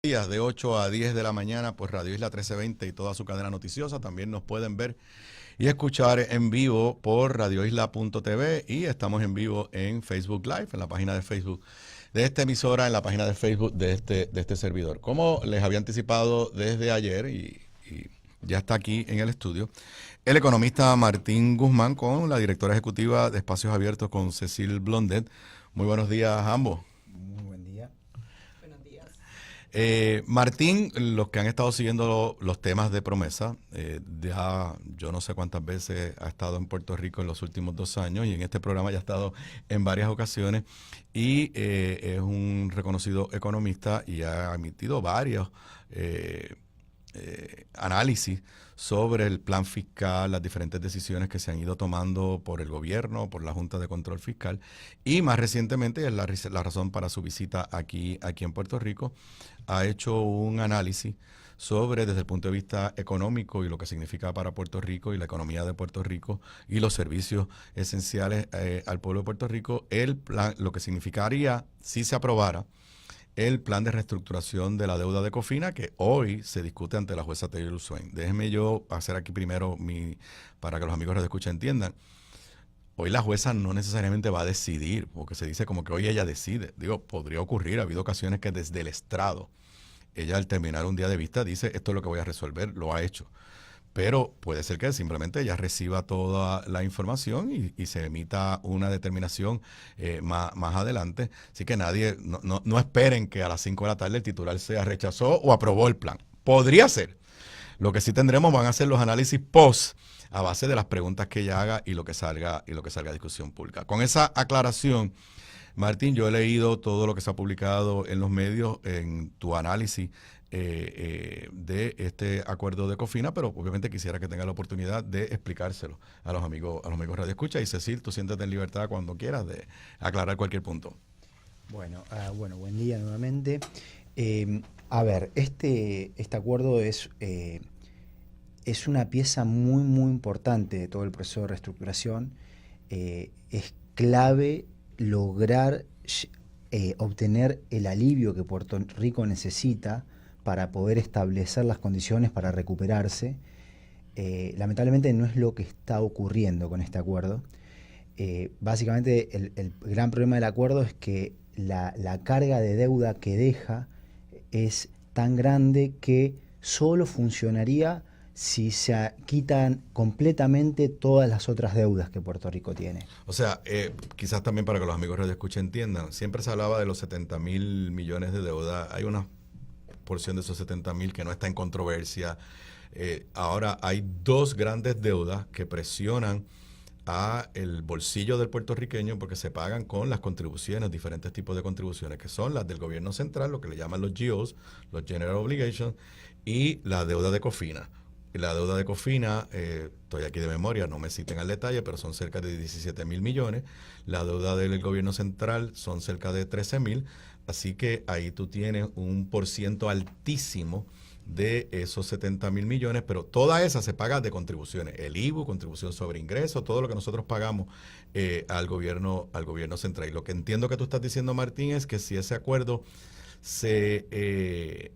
Días de 8 a 10 de la mañana por Radio Isla 1320 y toda su cadena noticiosa. También nos pueden ver y escuchar en vivo por radioisla.tv y estamos en vivo en Facebook Live, en la página de Facebook de esta emisora, en la página de Facebook de este servidor. Como les había anticipado desde ayer y ya está aquí en el estudio, el economista Martín Guzmán con la directora ejecutiva de Espacios Abiertos con Cecil Blondet. Muy buenos días a ambos. Muy buen día. Buenos días. Martín, los que han estado siguiendo los temas de promesa, ya yo no sé cuántas veces ha estado en Puerto Rico en los últimos 2 años y en este programa ya ha estado en varias ocasiones y es un reconocido economista y ha emitido varios análisis sobre el plan fiscal, las diferentes decisiones que se han ido tomando por el gobierno, por la Junta de Control Fiscal y más recientemente, es la razón para su visita aquí en Puerto Rico, ha hecho un análisis sobre desde el punto de vista económico y lo que significa para Puerto Rico y la economía de Puerto Rico y los servicios esenciales al pueblo de Puerto Rico, el plan, lo que significaría si se aprobara el plan de reestructuración de la deuda de Cofina que hoy se discute ante la jueza Taylor Swain. Déjenme yo hacer aquí primero para que los amigos de escucha entiendan. Hoy la jueza no necesariamente va a decidir, porque se dice como que hoy ella decide. Digo, podría ocurrir, ha habido ocasiones que desde el estrado, ella al terminar un día de vista dice, esto es lo que voy a resolver, lo ha hecho. Pero puede ser que simplemente ella reciba toda la información y se emita una determinación más adelante. Así que nadie, no esperen que a las 5 de la tarde el titular sea rechazó o aprobó el plan. Podría ser. Lo que sí tendremos van a ser los análisis post a base de las preguntas que ella haga y lo que salga a discusión pública. Con esa aclaración, Martín, yo he leído todo lo que se ha publicado en los medios en tu análisis de este acuerdo de Cofina, pero obviamente quisiera que tenga la oportunidad de explicárselo a los amigos Radio Escucha. Y Cecil, tú siéntate en libertad cuando quieras de aclarar cualquier punto. Bueno, buen día nuevamente. A ver, este acuerdo es una pieza muy importante de todo el proceso de reestructuración. Es clave lograr obtener el alivio que Puerto Rico necesita para poder establecer las condiciones para recuperarse. Lamentablemente no es lo que está ocurriendo con este acuerdo. Básicamente el gran problema del acuerdo es que la carga de deuda que deja es tan grande que solo funcionaría si se quitan completamente todas las otras deudas que Puerto Rico tiene. O sea, quizás también para que los amigos Radio Escucha entiendan, siempre se hablaba de los 70,000 millones de deuda. Hay una porción de esos 70,000 que no está en controversia. Ahora hay dos grandes deudas que presionan a el bolsillo del puertorriqueño porque se pagan con las contribuciones, diferentes tipos de contribuciones, que son las del gobierno central, lo que le llaman los GOs, los General Obligations, y la deuda de Cofina. Y la deuda de Cofina, estoy aquí de memoria, no me citen al detalle, pero son cerca de 17,000 millones. La deuda del gobierno central son cerca de 13,000. Así que ahí tú tienes un porciento altísimo de esos 70,000 millones, pero toda esa se paga de contribuciones. El IVU, contribución sobre ingresos, todo lo que nosotros pagamos al gobierno central. Y lo que entiendo que tú estás diciendo, Martín, es que si ese acuerdo se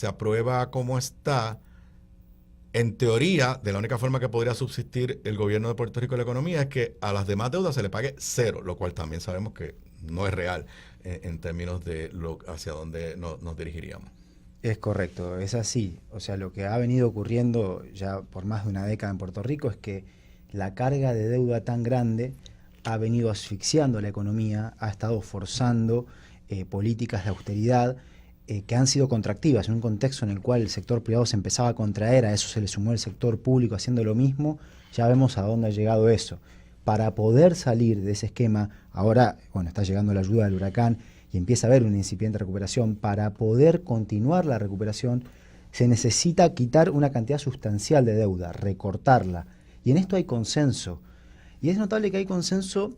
aprueba como está, en teoría, de la única forma que podría subsistir el gobierno de Puerto Rico y la economía es que a las demás deudas se le pague cero, lo cual también sabemos que no es real en términos de hacia dónde nos dirigiríamos. Es correcto, es así. O sea, lo que ha venido ocurriendo ya por más de una década en Puerto Rico es que la carga de deuda tan grande ha venido asfixiando la economía, ha estado forzando políticas de austeridad que han sido contractivas en un contexto en el cual el sector privado se empezaba a contraer, a eso se le sumó el sector público haciendo lo mismo. Ya vemos a dónde ha llegado eso. Para poder salir de ese esquema, ahora, bueno, está llegando la ayuda del huracán y empieza a haber una incipiente recuperación. Para poder continuar la recuperación se necesita quitar una cantidad sustancial de deuda, recortarla. Y en esto hay consenso. Y es notable que hay consenso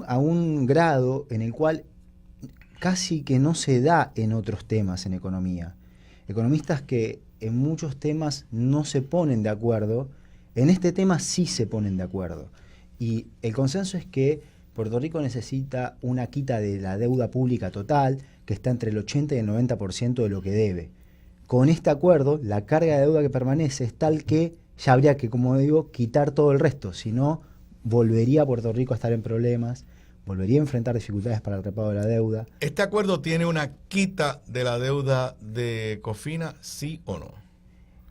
a un grado en el cual casi que no se da en otros temas en economía. Economistas que en muchos temas no se ponen de acuerdo, en este tema sí se ponen de acuerdo. Y el consenso es que Puerto Rico necesita una quita de la deuda pública total, que está entre el 80 y el 90% de lo que debe. Con este acuerdo, la carga de deuda que permanece es tal que ya habría que, como digo, quitar todo el resto, si no, volvería Puerto Rico a estar en problemas, volvería a enfrentar dificultades para el repago de la deuda. ¿Este acuerdo tiene una quita de la deuda de Cofina, sí o no?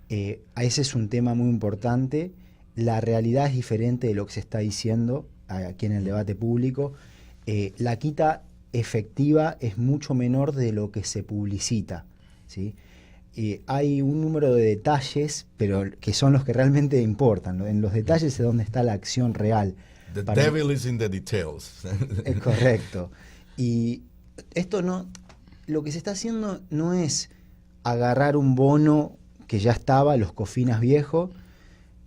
Ese es un tema muy importante. La realidad es diferente de lo que se está diciendo aquí en el debate público. La quita efectiva es mucho menor de lo que se publicita, ¿sí? Hay un número de detalles, pero que son los que realmente importan. En los detalles es donde está la acción real. The devil is in the details. Es correcto. Y esto no, lo que se está haciendo no es agarrar un bono que ya estaba, los Cofinas viejos,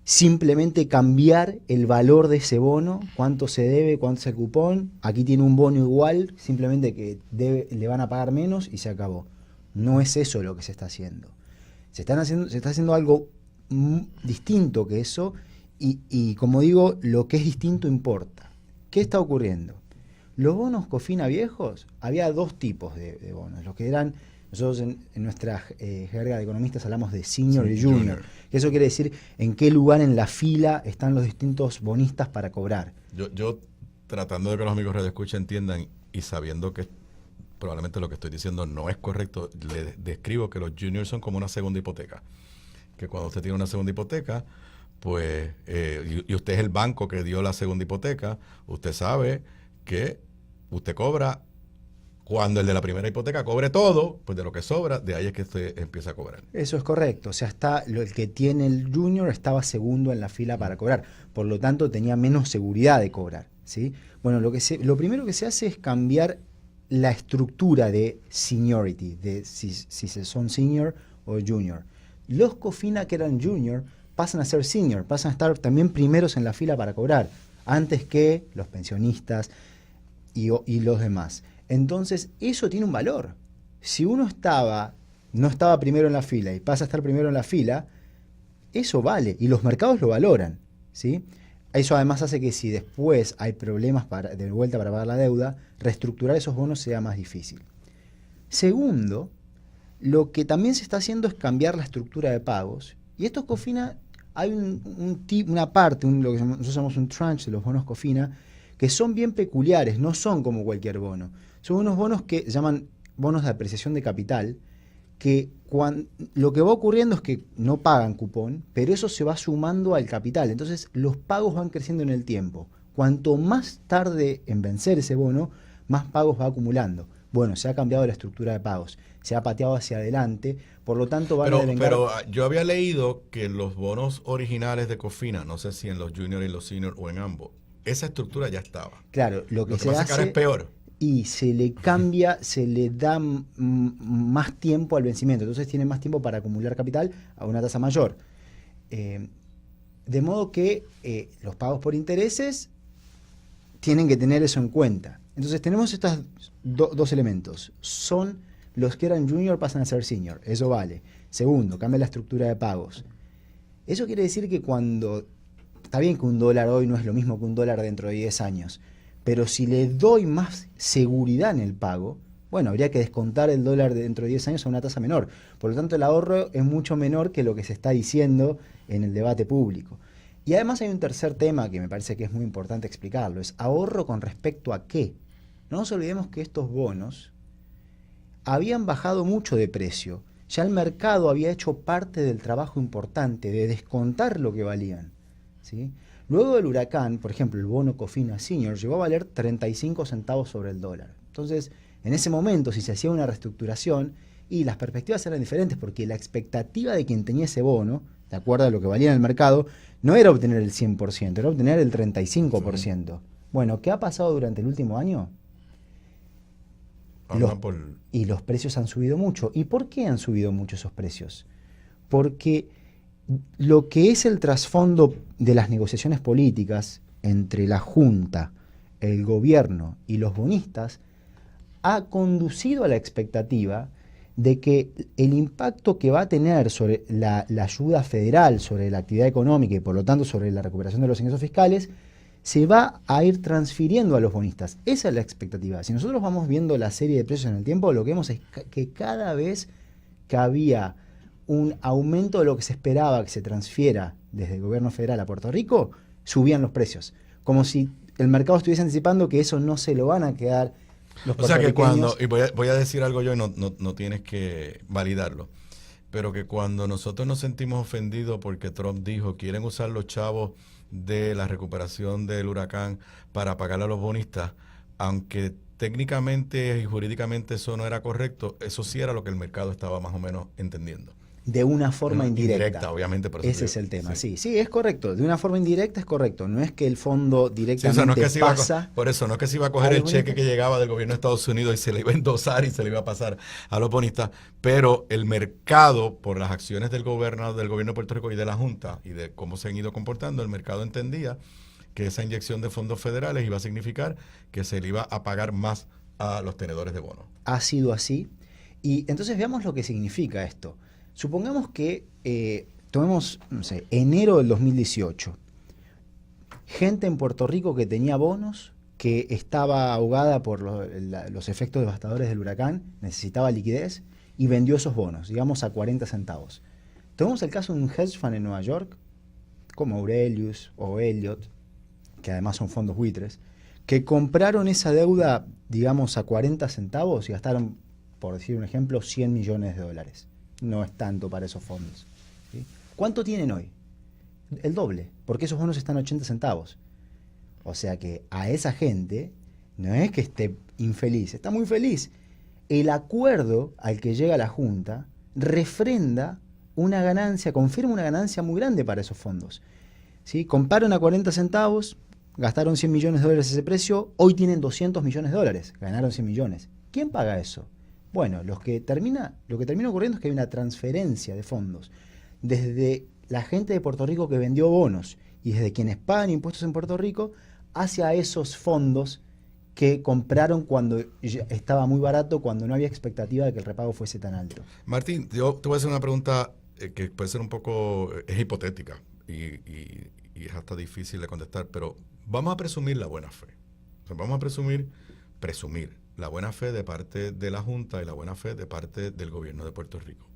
simplemente cambiar el valor de ese bono, cuánto se debe, cuánto es el cupón. Aquí tiene un bono igual, simplemente que le van a pagar menos y se acabó. No es eso lo que se está haciendo. Se está haciendo algo distinto que eso y como digo, lo que es distinto importa. ¿Qué está ocurriendo? Los bonos Cofina viejos, había dos tipos de bonos. Los que eran, nosotros en nuestra jerga de economistas hablamos de senior y junior. Eso quiere decir en qué lugar en la fila están los distintos bonistas para cobrar. Yo tratando de que los amigos radioescucha entiendan y sabiendo que probablemente lo que estoy diciendo no es correcto, le describo que los juniors son como una segunda hipoteca. Que cuando usted tiene una segunda hipoteca, pues, y usted es el banco que dio la segunda hipoteca, usted sabe que usted cobra cuando el de la primera hipoteca cobre todo, pues de lo que sobra, de ahí es que usted empieza a cobrar. Eso es correcto. O sea, el que tiene el junior estaba segundo en la fila para cobrar. Por lo tanto, tenía menos seguridad de cobrar, ¿sí? Bueno, lo primero que se hace es cambiar la estructura de seniority, de si son senior o junior. Los Cofina que eran junior pasan a ser senior, pasan a estar también primeros en la fila para cobrar, antes que los pensionistas y los demás. Entonces, eso tiene un valor. Si uno no estaba primero en la fila y pasa a estar primero en la fila, eso vale, y los mercados lo valoran, ¿sí? Eso además hace que si después hay problemas de vuelta para pagar la deuda, reestructurar esos bonos sea más difícil. Segundo, lo que también se está haciendo es cambiar la estructura de pagos. Y estos Cofina, hay una parte, lo que nosotros llamamos un tranche de los bonos Cofina, que son bien peculiares, no son como cualquier bono. Son unos bonos que llaman bonos de apreciación de capital, que lo que va ocurriendo es que no pagan cupón, pero eso se va sumando al capital. Entonces los pagos van creciendo en el tiempo. Cuanto más tarde en vencer ese bono, más pagos va acumulando. Bueno, se ha cambiado la estructura de pagos, se ha pateado hacia adelante, por lo tanto van a devengar... Pero yo había leído que los bonos originales de Cofina, no sé si en los junior y los senior o en ambos, esa estructura ya estaba. Claro, lo que se pasa hace... que ahora es peor. Y se le cambia, se le da más tiempo al vencimiento. Entonces tiene más tiempo para acumular capital a una tasa mayor. De modo que los pagos por intereses tienen que tener eso en cuenta. Entonces tenemos estos dos elementos. Son los que eran junior pasan a ser senior. Eso vale. Segundo, cambia la estructura de pagos. Eso quiere decir que está bien que un dólar hoy no es lo mismo que un dólar dentro de 10 años. Pero si le doy más seguridad en el pago, bueno, habría que descontar el dólar dentro de 10 años a una tasa menor. Por lo tanto, el ahorro es mucho menor que lo que se está diciendo en el debate público. Y además hay un tercer tema que me parece que es muy importante explicarlo. Es ahorro con respecto a qué. No nos olvidemos que estos bonos habían bajado mucho de precio. Ya el mercado había hecho parte del trabajo importante de descontar lo que valían, ¿sí? Luego del huracán, por ejemplo, el bono Cofina Senior llegó a valer 35 centavos sobre el dólar. Entonces, en ese momento, si se hacía una reestructuración, y las perspectivas eran diferentes, porque la expectativa de quien tenía ese bono, de acuerdo a lo que valía en el mercado, no era obtener el 100%, era obtener el 35%. Sí. Bueno, ¿qué ha pasado durante el último año? Y los precios han subido mucho. ¿Y por qué han subido mucho esos precios? Porque lo que es el trasfondo de las negociaciones políticas entre la Junta, el gobierno y los bonistas ha conducido a la expectativa de que el impacto que va a tener sobre la ayuda federal, sobre la actividad económica y por lo tanto sobre la recuperación de los ingresos fiscales, se va a ir transfiriendo a los bonistas. Esa es la expectativa. Si nosotros vamos viendo la serie de precios en el tiempo, lo que vemos es que cada vez que había un aumento de lo que se esperaba que se transfiera desde el gobierno federal a Puerto Rico, subían los precios. Como si el mercado estuviese anticipando que eso no se lo van a quedar los puertorriqueños. O sea que cuando, y voy a decir algo yo y no tienes que validarlo, pero que cuando nosotros nos sentimos ofendidos porque Trump dijo quieren usar los chavos de la recuperación del huracán para pagarle a los bonistas, aunque técnicamente y jurídicamente eso no era correcto, eso sí era lo que el mercado estaba más o menos entendiendo. De una forma indirecta. Obviamente. Por eso ese es el tema, sí, es correcto. De una forma indirecta es correcto. No es que el fondo directamente sí, o sea, no es que pasa... por eso, no es que se iba a coger el cheque que llegaba del gobierno de Estados Unidos y se le iba a endosar y se le iba a pasar a los bonistas, pero el mercado, por las acciones del gobierno de Puerto Rico y de la Junta y de cómo se han ido comportando, el mercado entendía que esa inyección de fondos federales iba a significar que se le iba a pagar más a los tenedores de bonos. Ha sido así. Y entonces veamos lo que significa esto. Supongamos que tomemos, no sé, enero del 2018. Gente en Puerto Rico que tenía bonos, que estaba ahogada por los efectos devastadores del huracán, necesitaba liquidez y vendió esos bonos, digamos a 40 centavos. Tomemos el caso de un hedge fund en Nueva York, como Aurelius o Elliott, que además son fondos buitres, que compraron esa deuda, digamos, a 40 centavos y gastaron, por decir un ejemplo, $100 millones. No es tanto para esos fondos, ¿sí? ¿Cuánto tienen hoy? El doble, porque esos bonos están a 80 centavos. O sea que a esa gente no es que esté infeliz, está muy feliz. El acuerdo al que llega la Junta refrenda una ganancia, confirma una ganancia muy grande para esos fondos, ¿sí? Compraron a 40 centavos, gastaron $100 millones ese precio, hoy tienen $200 millones, ganaron 100 millones. ¿Quién paga eso? Bueno, lo que termina ocurriendo es que hay una transferencia de fondos desde la gente de Puerto Rico que vendió bonos y desde quienes pagan impuestos en Puerto Rico hacia esos fondos que compraron cuando estaba muy barato, cuando no había expectativa de que el repago fuese tan alto. Martín, yo te voy a hacer una pregunta que puede ser un poco, es hipotética y es hasta difícil de contestar, pero vamos a presumir la buena fe. O sea, vamos a presumir la buena fe de parte de la Junta y la buena fe de parte del gobierno de Puerto Rico.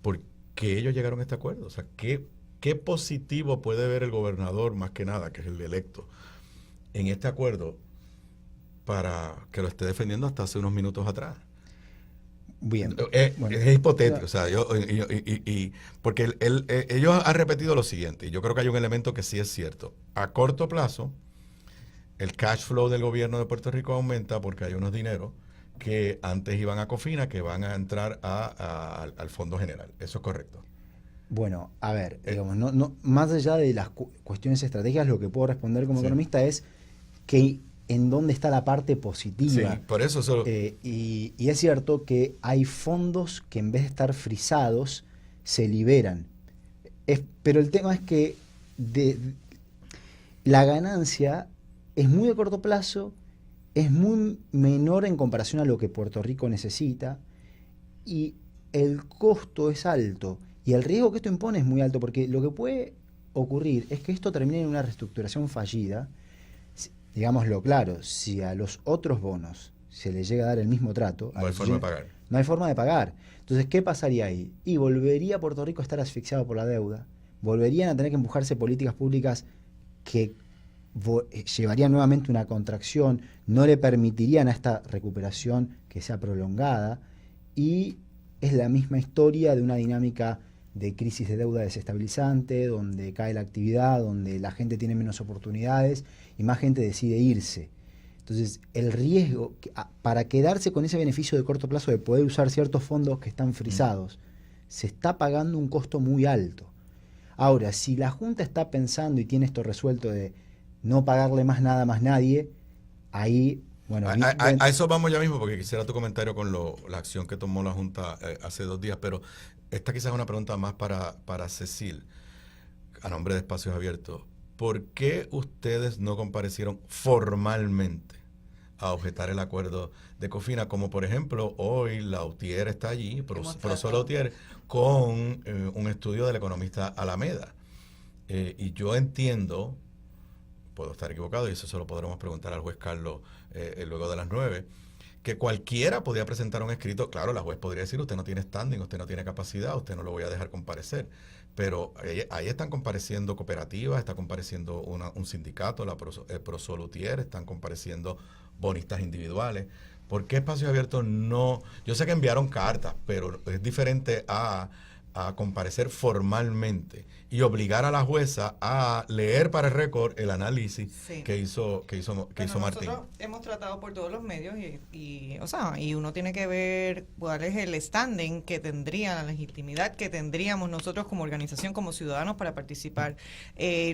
¿Por qué ellos llegaron a este acuerdo? O sea, ¿qué positivo puede ver el gobernador, más que nada, que es el electo, en este acuerdo para que lo esté defendiendo hasta hace unos minutos atrás? Bien. Bueno, es hipotético, o sea, porque ellos han repetido lo siguiente, y yo creo que hay un elemento que sí es cierto. A corto plazo, el cash flow del gobierno de Puerto Rico aumenta porque hay unos dineros que antes iban a Cofina que van a entrar al Fondo General. ¿Eso es correcto? Bueno, a ver, digamos, no, más allá de las cuestiones estratégicas, lo que puedo responder como economista es que en dónde está la parte positiva. Sí, por eso solo... y es cierto que hay fondos que en vez de estar frisados, se liberan. Pero el tema es que la ganancia es muy de corto plazo, es muy menor en comparación a lo que Puerto Rico necesita y el costo es alto y el riesgo que esto impone es muy alto, porque lo que puede ocurrir es que esto termine en una reestructuración fallida. Digámoslo claro, si a los otros bonos se les llega a dar el mismo trato, no hay forma de pagar. No hay forma de pagar. Entonces, ¿qué pasaría ahí? Y volvería Puerto Rico a estar asfixiado por la deuda, volverían a tener que empujarse políticas públicas que llevarían nuevamente una contracción, no le permitirían a esta recuperación que sea prolongada, y es la misma historia de una dinámica de crisis de deuda desestabilizante, donde cae la actividad, donde la gente tiene menos oportunidades y más gente decide irse. Entonces, el riesgo para quedarse con ese beneficio de corto plazo de poder usar ciertos fondos que están frisados, se está pagando un costo muy alto. Ahora, si la Junta está pensando y tiene esto resuelto de no pagarle más nada más nadie, ahí, bueno... A eso vamos ya mismo, porque quisiera tu comentario con la acción que tomó la Junta hace 2 días, pero esta quizás es una pregunta más para Cecil, a nombre de Espacios Abiertos. ¿Por qué ustedes no comparecieron formalmente a objetar el acuerdo de Cofina? Como por ejemplo, hoy Lautier está allí, profesor Lautier, con un estudio del economista Alameda. Y yo entiendo, puedo estar equivocado y eso se lo podremos preguntar al juez Carlos luego de las 9, que cualquiera podía presentar un escrito. Claro, la juez podría decir, usted no tiene standing, usted no tiene capacidad, usted no lo voy a dejar comparecer. Pero ahí están compareciendo cooperativas, está compareciendo un sindicato, Prosolutier, están compareciendo bonistas individuales. ¿Por qué Espacios Abiertos no? Yo sé que enviaron cartas, pero es diferente a comparecer formalmente y obligar a la jueza a leer para el récord el análisis que hizo Martín. Nosotros hemos tratado por todos los medios y uno tiene que ver cuál es el standing que tendría, la legitimidad que tendríamos nosotros como organización, como ciudadanos para participar.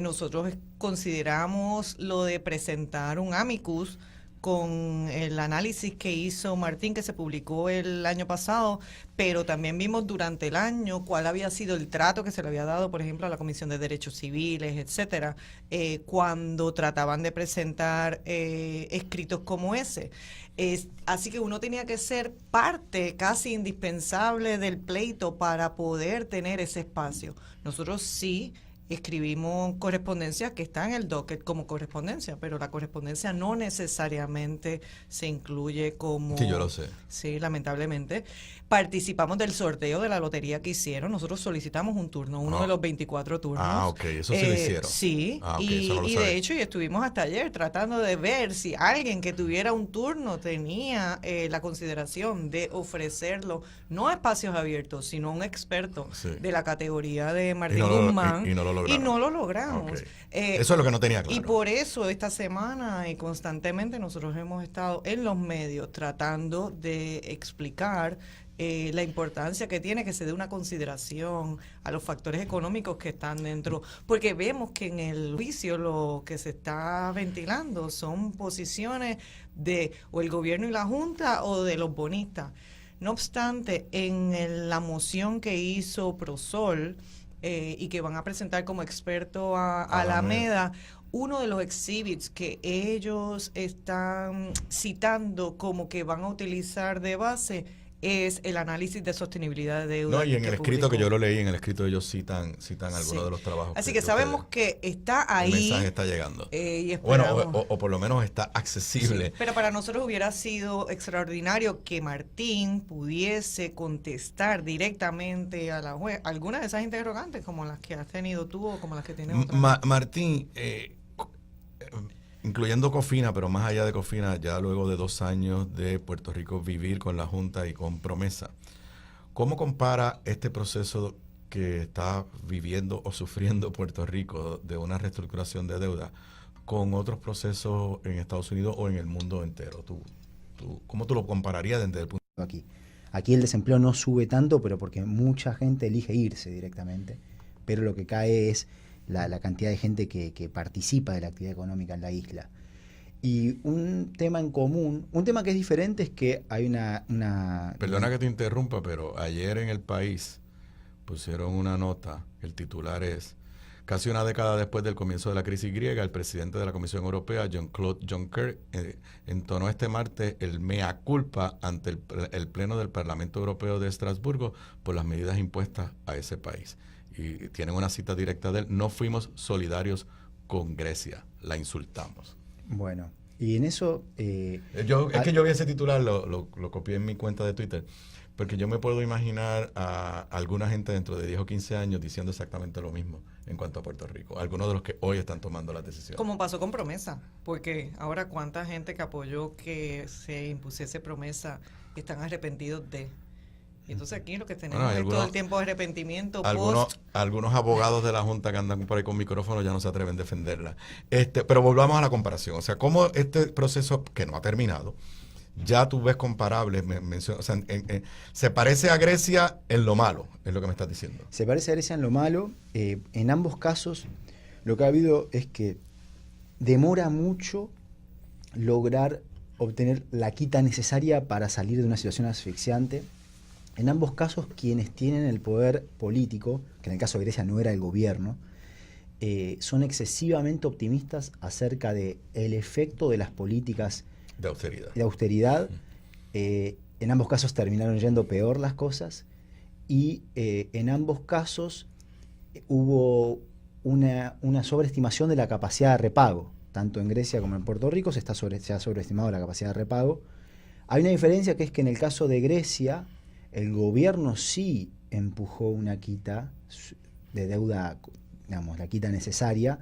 Nosotros consideramos lo de presentar un amicus con el análisis que hizo Martín, que se publicó el año pasado, pero también vimos durante el año cuál había sido el trato que se le había dado, por ejemplo, a la Comisión de Derechos Civiles, etcétera, cuando trataban de presentar escritos como ese. Así que uno tenía que ser parte casi indispensable del pleito para poder tener ese espacio. Nosotros sí escribimos correspondencia que está en el docket como correspondencia, pero la correspondencia no necesariamente se incluye como... Sí, yo lo sé. Sí, lamentablemente. Participamos del sorteo de la lotería que hicieron. Nosotros solicitamos un turno, uno de los 24 turnos. Ok, eso sí lo hicieron. Sí, y de hecho, y estuvimos hasta ayer tratando de ver si alguien que tuviera un turno tenía la consideración de ofrecerlo, no a Espacios Abiertos, sino a un experto de la categoría de Martín Guzmán. Y no lo logramos. Okay. Eso es lo que no tenía claro. Y por eso esta semana y constantemente nosotros hemos estado en los medios tratando de explicar la importancia que tiene que se dé una consideración a los factores económicos que están dentro, porque vemos que en el juicio lo que se está ventilando son posiciones de o el gobierno y la Junta o de los bonistas. No obstante, en la moción que hizo Prosol y que van a presentar como experto a Alameda, uno de los exhibits que ellos están citando como que van a utilizar de base es el análisis de sostenibilidad de deuda. No, y en el escrito que yo lo leí, en el escrito ellos citan algunos de los trabajos. Así que sabemos que está ahí. El mensaje está llegando. Y bueno, o por lo menos está accesible. Sí, pero para nosotros hubiera sido extraordinario que Martín pudiese contestar directamente a la juez algunas de esas interrogantes, como las que has tenido tú o como las que tiene otra. Martín, incluyendo Cofina, pero más allá de Cofina, ya luego de 2 años de Puerto Rico vivir con la Junta y con Promesa, ¿cómo compara este proceso que está viviendo o sufriendo Puerto Rico de una reestructuración de deuda con otros procesos en Estados Unidos o en el mundo entero? ¿Cómo tú lo compararías desde el punto de vista? Aquí el desempleo no sube tanto, pero porque mucha gente elige irse directamente, pero lo que cae es la cantidad de gente que participa de la actividad económica en la isla. Y un tema en común, un tema que es diferente es que hay una... Perdona que te interrumpa, pero ayer en El País pusieron una nota, el titular es: casi una década después del comienzo de la crisis griega, el presidente de la Comisión Europea, Jean-Claude Juncker, entonó este martes el mea culpa ante el Pleno del Parlamento Europeo de Estrasburgo por las medidas impuestas a ese país. Y tienen una cita directa de él: no fuimos solidarios con Grecia, la insultamos. Bueno, y en eso... que yo vi ese titular, lo copié en mi cuenta de Twitter, porque yo me puedo imaginar a alguna gente dentro de 10 o 15 años diciendo exactamente lo mismo en cuanto a Puerto Rico, algunos de los que hoy están tomando las decisiones. Como pasó con Promesa, porque ahora cuánta gente que apoyó que se impusiese Promesa están arrepentidos de... Y entonces aquí lo que tenemos es todo el tiempo de arrepentimiento. Algunos abogados de la Junta que andan por ahí con micrófono ya no se atreven a defenderla. Pero volvamos a la comparación. O sea, cómo este proceso, que no ha terminado, ya tú ves comparables, se parece a Grecia en lo malo, es lo que me estás diciendo. Se parece a Grecia en lo malo. En ambos casos, lo que ha habido es que demora mucho lograr obtener la quita necesaria para salir de una situación asfixiante. En ambos casos, quienes tienen el poder político, que en el caso de Grecia no era el gobierno, son excesivamente optimistas acerca del efecto de las políticas de austeridad. En ambos casos terminaron yendo peor las cosas y en ambos casos hubo una sobreestimación de la capacidad de repago. tanto en Grecia como en Puerto Rico se ha sobreestimado la capacidad de repago. Hay una diferencia, que es que en el caso de Grecia, el gobierno sí empujó una quita de deuda, digamos, la quita necesaria,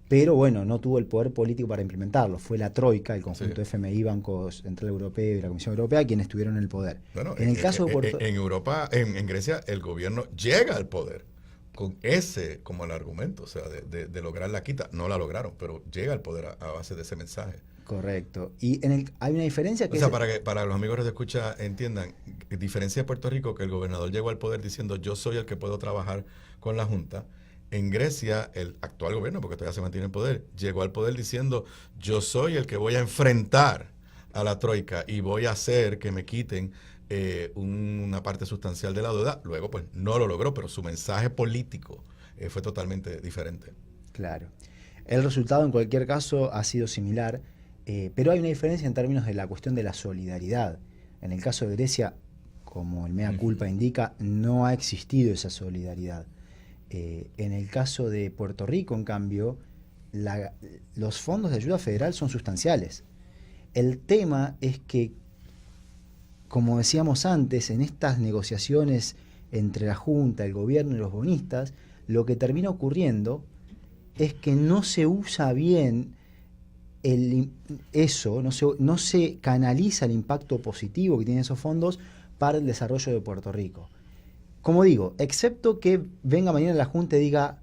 pero bueno, no tuvo el poder político para implementarlo. Fue la Troika, el conjunto FMI, Banco Central Europeo y la Comisión Europea, quienes estuvieron en el poder. Bueno, en el caso de en Europa, en Grecia, el gobierno llega al poder con ese como el argumento, o sea, de lograr la quita. No la lograron, pero llega al poder a base de ese mensaje. Correcto. Y hay una diferencia que o sea, para los amigos que se escucha entiendan, diferencia de Puerto Rico, que el gobernador llegó al poder diciendo yo soy el que puedo trabajar con la Junta. En Grecia, el actual gobierno, porque todavía se mantiene en poder, llegó al poder diciendo yo soy el que voy a enfrentar a la Troika y voy a hacer que me quiten una parte sustancial de la deuda. Luego, pues, no lo logró, pero su mensaje político fue totalmente diferente. Claro. El resultado, en cualquier caso, ha sido similar, pero hay una diferencia en términos de la cuestión de la solidaridad. En el caso de Grecia, como el mea culpa indica, no ha existido esa solidaridad. En el caso de Puerto Rico, en cambio, los fondos de ayuda federal son sustanciales. El tema es que, como decíamos antes, en estas negociaciones entre la Junta, el gobierno y los bonistas, lo que termina ocurriendo es que no se usa bien no se canaliza el impacto positivo que tienen esos fondos para el desarrollo de Puerto Rico. Como digo, excepto que venga mañana la Junta y diga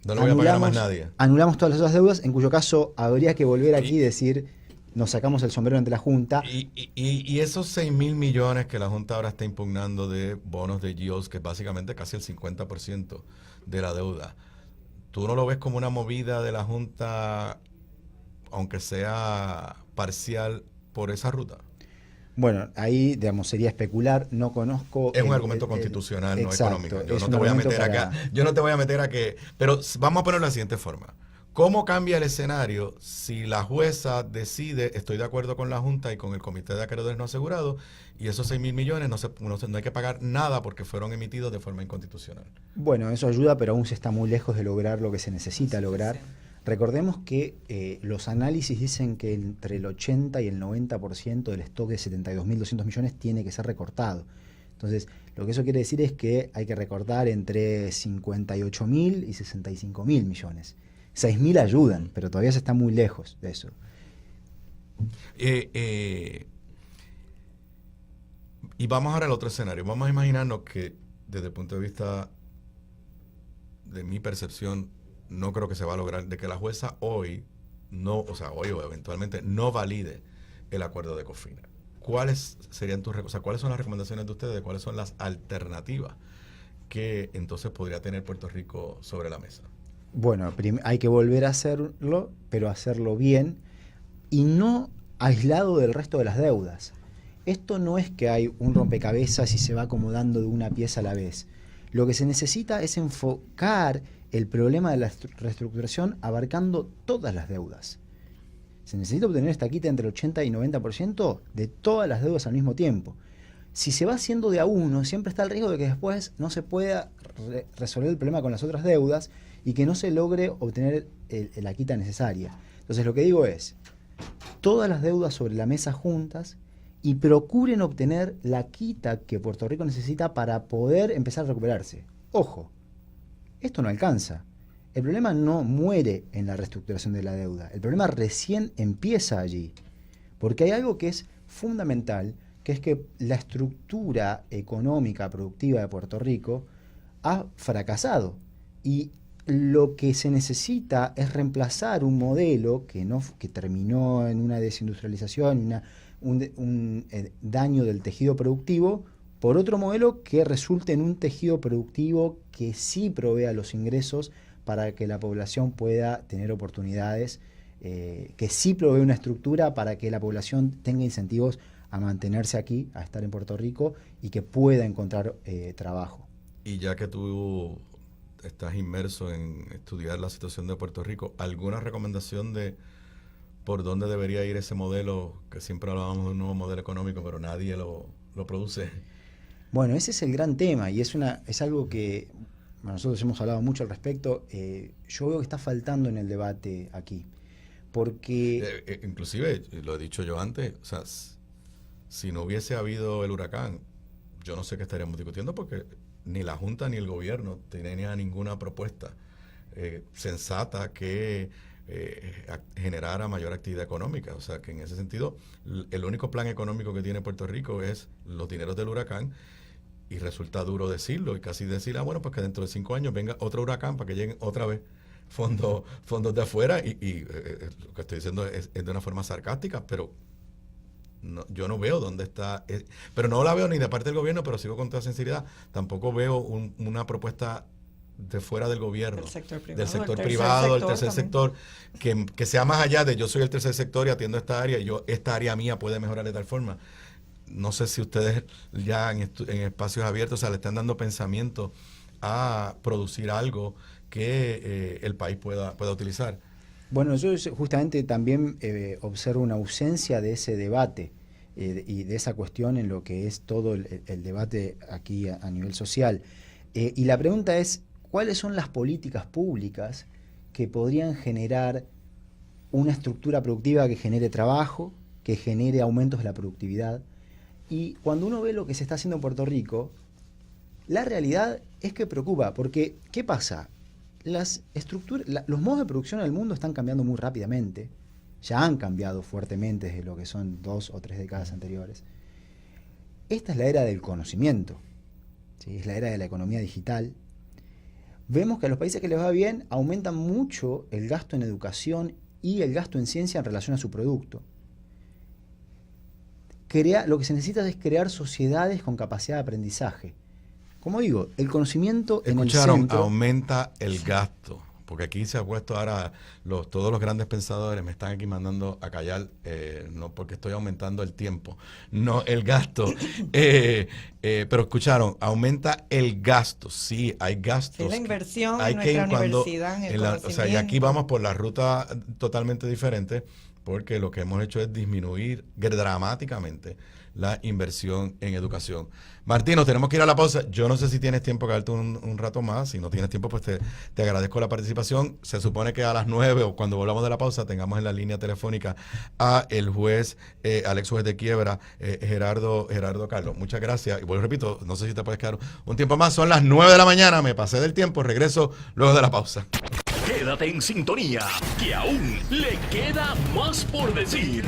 no le voy a pagar a más nadie. Anulamos todas las otras deudas, en cuyo caso habría que volver aquí y decir nos sacamos el sombrero ante la Junta. Y esos 6.000 millones que la Junta ahora está impugnando de bonos de yields, que es básicamente casi el 50% de la deuda, ¿tú no lo ves como una movida de la Junta, aunque sea parcial, por esa ruta? Bueno, ahí, digamos, sería especular, no conozco... Es un argumento constitucional, no exacto, económico. Yo no te voy a meter acá, yo no te voy a meter a que... Pero vamos a ponerlo de la siguiente forma. ¿Cómo cambia el escenario si la jueza decide, estoy de acuerdo con la Junta y con el Comité de Acreedores No Asegurados, y esos 6.000 millones no hay que pagar nada porque fueron emitidos de forma inconstitucional? Bueno, eso ayuda, pero aún se está muy lejos de lograr lo que se necesita lograr. Recordemos que los análisis dicen que entre el 80 y el 90% del stock de 72.200 millones tiene que ser recortado. Entonces, lo que eso quiere decir es que hay que recortar entre 58.000 y 65.000 millones. 6.000 ayudan, pero todavía se está muy lejos de eso. Y vamos ahora al otro escenario. Vamos a imaginarnos que, desde el punto de vista de mi percepción, no creo que se va a lograr, de que la jueza hoy o eventualmente no valide el acuerdo de COFINA. ¿Cuáles serían cuáles son las recomendaciones de ustedes? ¿Cuáles son las alternativas que entonces podría tener Puerto Rico sobre la mesa? Bueno, hay que volver a hacerlo, pero hacerlo bien y no aislado del resto de las deudas. Esto no es que hay un rompecabezas y se va acomodando de una pieza a la vez. Lo que se necesita es enfocar el problema de la reestructuración abarcando todas las deudas. Se necesita obtener esta quita entre el 80 y 90% de todas las deudas al mismo tiempo. Si se va haciendo de a uno, siempre está el riesgo de que después no se pueda resolver el problema con las otras deudas y que no se logre obtener la quita necesaria. Entonces lo que digo es, todas las deudas sobre la mesa juntas y procuren obtener la quita que Puerto Rico necesita para poder empezar a recuperarse. Ojo, esto no alcanza. El problema no muere en la reestructuración de la deuda. El problema recién empieza allí. Porque hay algo que es fundamental, que es que la estructura económica productiva de Puerto Rico ha fracasado. Y lo que se necesita es reemplazar un modelo que terminó en una desindustrialización, un daño del tejido productivo, por otro modelo que resulte en un tejido productivo que sí provea los ingresos para que la población pueda tener oportunidades, que sí provee una estructura para que la población tenga incentivos a mantenerse aquí, a estar en Puerto Rico y que pueda encontrar trabajo. Y ya que tú estás inmerso en estudiar la situación de Puerto Rico, ¿alguna recomendación de por dónde debería ir ese modelo, que siempre hablábamos de un nuevo modelo económico, pero nadie lo produce? Bueno, ese es el gran tema y es algo que nosotros hemos hablado mucho al respecto, yo veo que está faltando en el debate aquí, porque... inclusive, lo he dicho yo antes, o sea, si no hubiese habido el huracán, yo no sé qué estaríamos discutiendo, porque ni la Junta ni el gobierno tenía ninguna propuesta sensata que generara mayor actividad económica. O sea, que en ese sentido, el único plan económico que tiene Puerto Rico es los dineros del huracán, y resulta duro decirlo y casi decir, bueno, pues que dentro de 5 años venga otro huracán para que lleguen otra vez fondos de afuera, y lo que estoy diciendo es de una forma sarcástica, pero no, yo no veo dónde está, pero no la veo ni de parte del gobierno, pero sigo con toda sinceridad, tampoco veo una propuesta de fuera del gobierno, del sector privado, del tercer sector, que sea más allá de yo soy el tercer sector y atiendo esta área, y esta área mía puede mejorar de tal forma. No sé si ustedes ya en espacios abiertos, o sea, le están dando pensamiento a producir algo que el país pueda utilizar. Bueno, yo justamente también observo una ausencia de ese debate y de esa cuestión en lo que es todo el debate aquí a nivel social. Y la pregunta es, ¿cuáles son las políticas públicas que podrían generar una estructura productiva que genere trabajo, que genere aumentos de la productividad? Y cuando uno ve lo que se está haciendo en Puerto Rico, la realidad es que preocupa, porque ¿qué pasa? Las estructuras, los modos de producción en el mundo están cambiando muy rápidamente, ya han cambiado fuertemente desde lo que son 2 o 3 décadas anteriores. Esta es la era del conocimiento, ¿sí? Es la era de la economía digital. Vemos que a los países que les va bien aumentan mucho el gasto en educación y el gasto en ciencia en relación a su producto. Lo que se necesita es crear sociedades con capacidad de aprendizaje. Como digo, el conocimiento en el centro... Aumenta el gasto, porque aquí se ha puesto ahora, todos los grandes pensadores me están aquí mandando a callar, no porque estoy aumentando el tiempo, no el gasto, pero escucharon, aumenta el gasto, sí, hay gastos. Sí, la inversión en nuestra universidad, en el conocimiento. O sea, y aquí vamos por la ruta totalmente diferente, porque lo que hemos hecho es disminuir dramáticamente la inversión en educación. Martino, tenemos que ir a la pausa. Yo no sé si tienes tiempo que darte un rato más. Si no tienes tiempo, pues te agradezco la participación. Se supone que a las 9 o cuando volvamos de la pausa tengamos en la línea telefónica a el juez, al ex juez de quiebra, Gerardo Carlos. Muchas gracias. Y vuelvo, repito, no sé si te puedes quedar un tiempo más. Son las 9 de la mañana, me pasé del tiempo. Regreso luego de la pausa. Quédate en sintonía, que aún le queda más por decir.